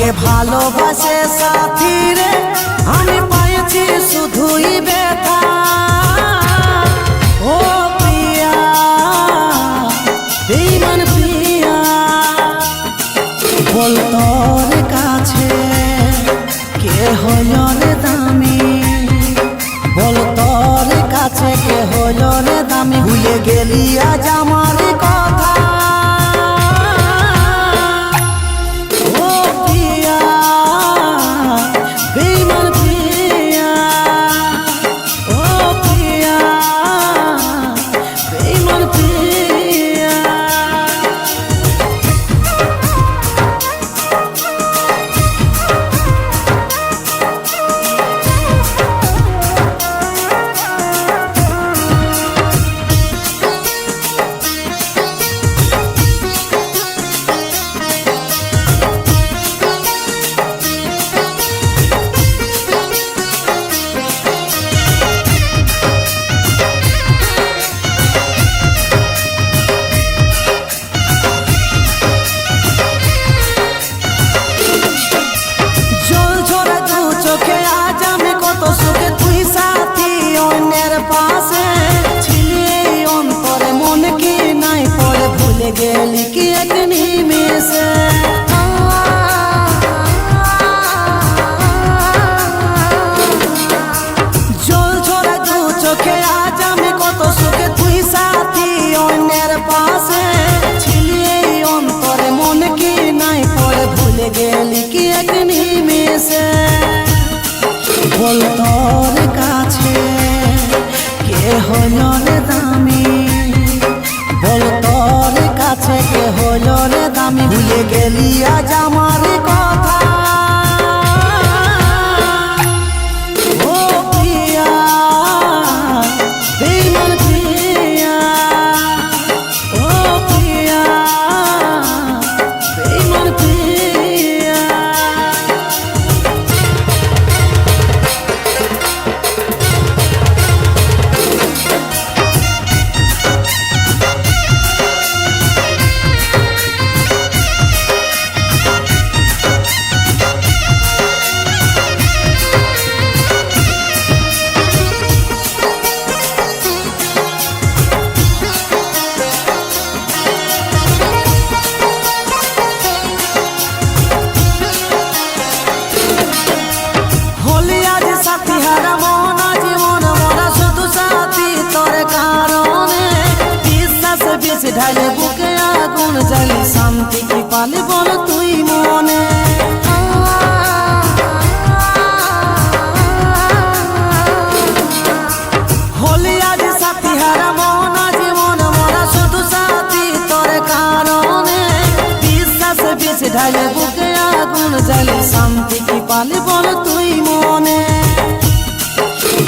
তোকে ভালোবাসে সাথী রে, আমি পাইছি শুধুই ব্যথা। ও প্রিয়া, বেঈমান প্রিয়া, বল তোর কাছে কে হইল রে দামি, বল তোর কাছে কে হইল রে দামি। ভুলে গেলি আজ আমার কথা। ও প্রিয়া, বেঈমান প্রিয়া, ও প্রিয়া, বেঈমান প্রিয়া। গেলি কি এক নিমেষে, জল ঝরা দু চোখে আজ আমি কত সুখে, তুই সাথী অন্যের পাশে ছিলি এই অন্তরে মন কি নাই পড়ে। ভুলে গেলি কি এক নিমেষে, বল তোর কাছে কে হইল রে দামি, বল তোর কাছে কে হইল রে দামি। ভুলে গেলি আজ আমার কথা। ও প্রিয়া, বেঈমান প্রিয়া, ও প্রিয়া, বেঈমান প্রিয়া। ঢালে বুকে আগুন জ্বালি, শান্তি কি পালে বল তুই মনে। হলি আজ সাথী হারা মন, আজ মন মরা শুধু সাথী তোর কারণে। বিশ্বাস বিষ ঢালে বুকে আগুন জ্বালি, শান্তি কি পালে বল তুই মনে।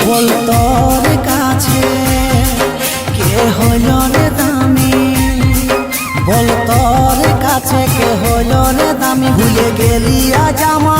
বল তোর কাছে কে হইল রে দামি, বল তোর কাছে কে হইল রে দামি। ভুলে গেলি আজ আমার